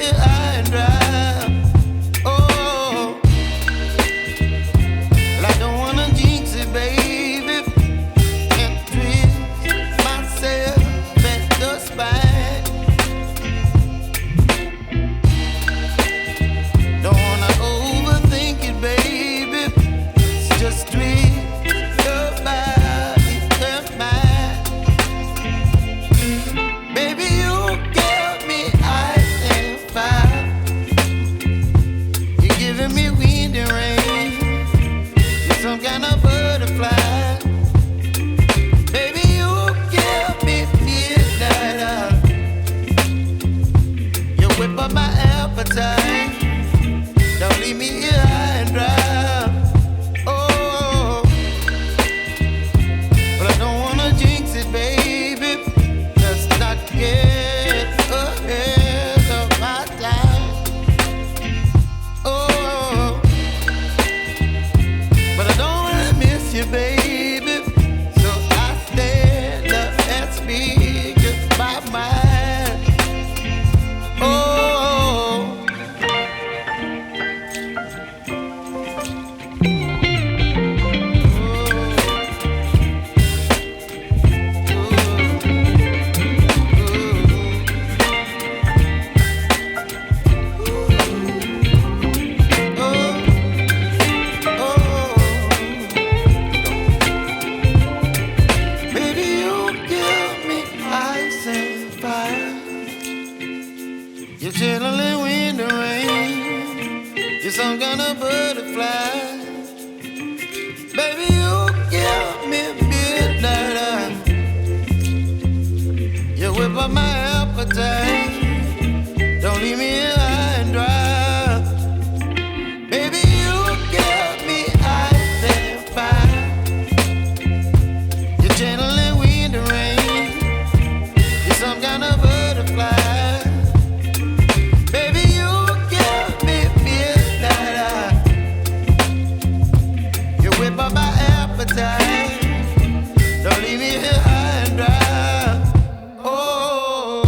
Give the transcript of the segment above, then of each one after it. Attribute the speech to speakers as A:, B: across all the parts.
A: here high and dry. Oh, well, I don't wanna jinx it, baby, and twist myself at the spine. Don't wanna overthink it, baby. It's just twist your body and mine. Baby, you give me ice and fire. You're giving me wind and rain. You're some kind of butterfly. Baby, you give me midnight. You whip up my appetite. Don't leave me here high and dry. Oh, but I don't wanna jinx it, baby. Let's not get ahead of my time. Oh, but I don't wanna miss you, baby. So I stand up and speak my mind. Oh. Baby, you give me ice and fire. You're chilling wind and rain. You're some kind of butterfly. Baby, you give me midnight. You whip up my appetite. Don't leave me here high and dry. Baby, you give me ice and fire. You're channeling wind and rain. You're some kind of butterfly. Baby, you give me midnight. You whip up my appetite. Don't leave me here high and dry. Oh.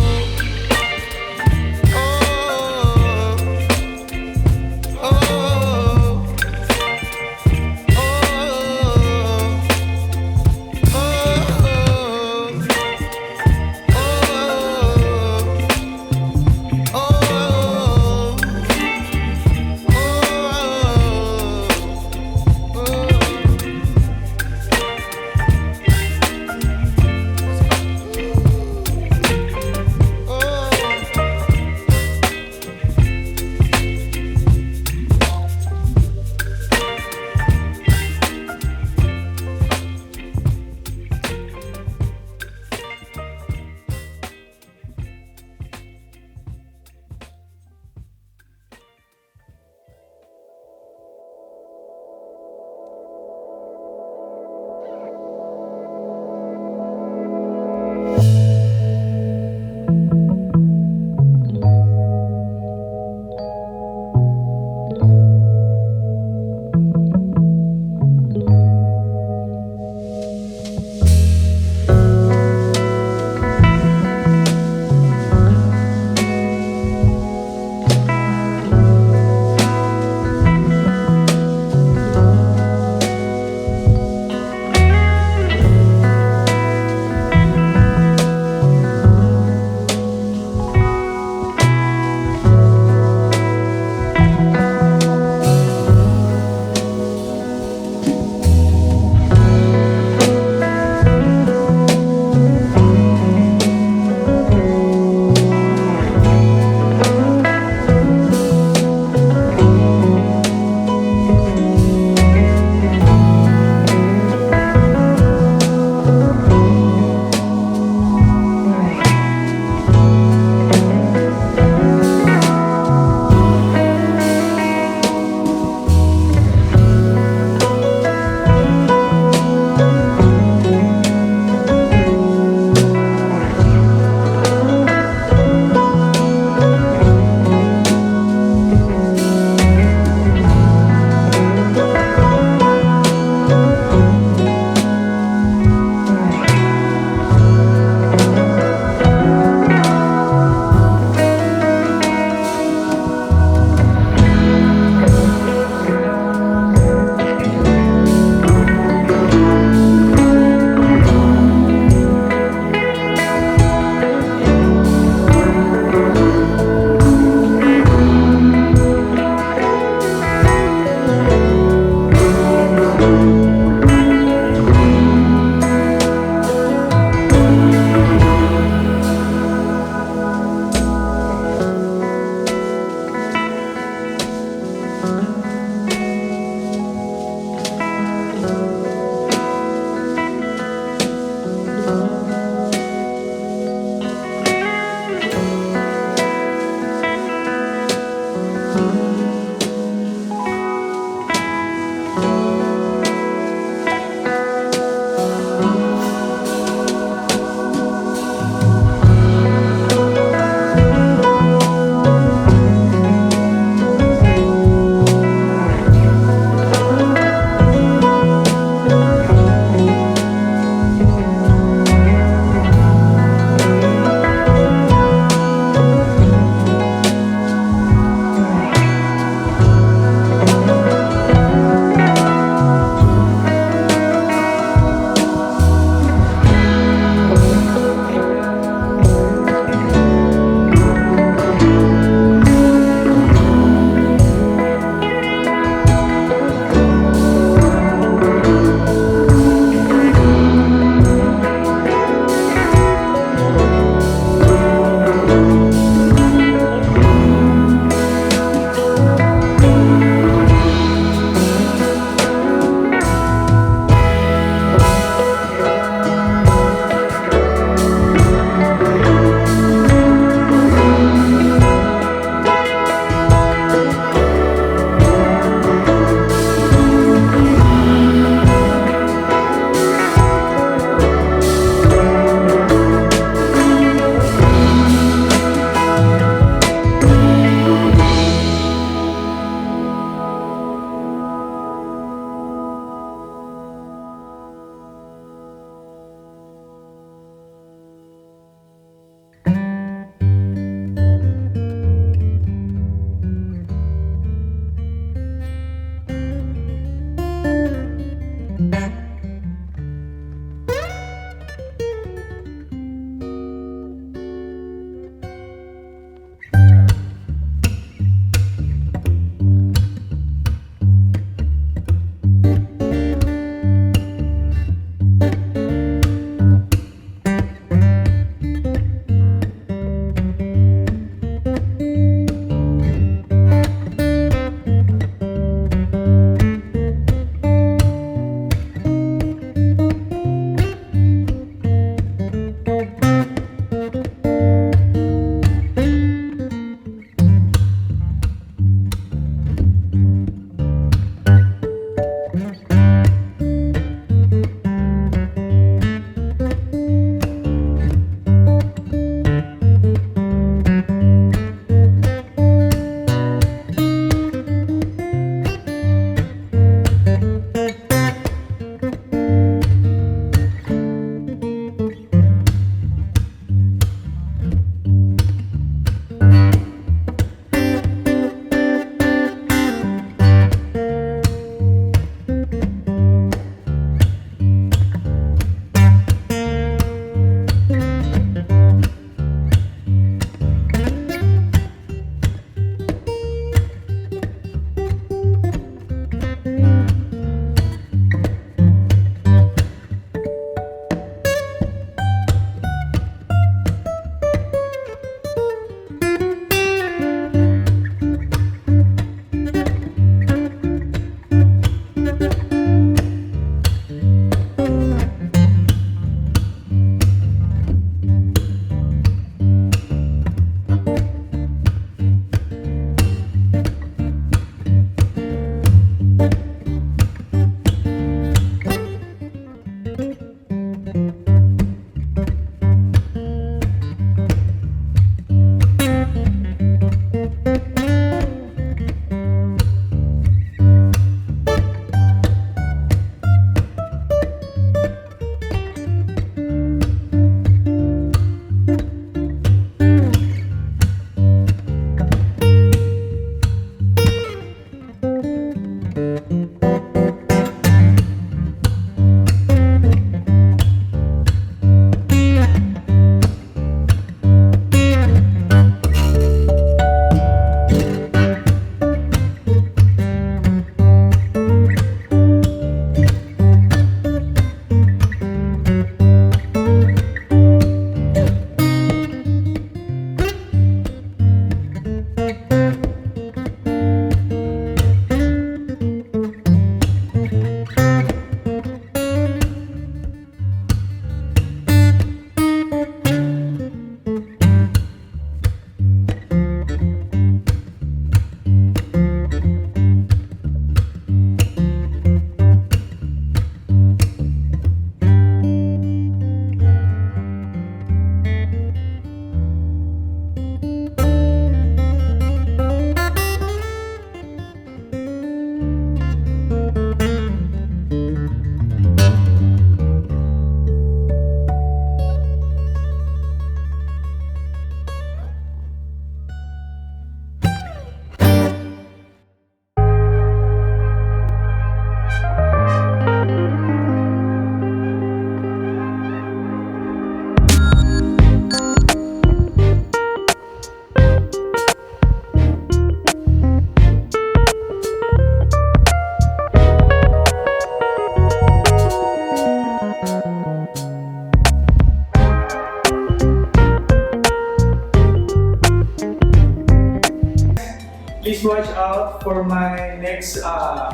B: please watch out for my next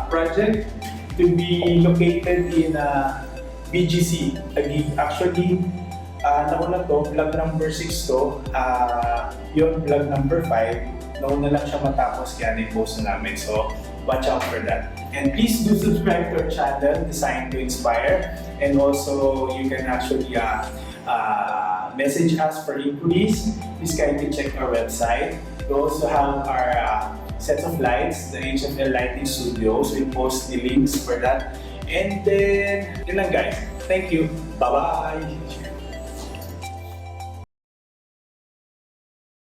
B: project to be located in BGC. Actually, nauna to, vlog number 6 to, yung vlog number 5, nauna lang siya matapos kaya na-post na namin. So, watch out for that. And please do subscribe to our channel, Design to Inspire. And also, you can actually message us for inquiries. Please kindly check our website. We also have our sets of lights, the HFL Lighting Studios. We'll post the links for that. And then, yun lang guys. Thank you. Bye-bye!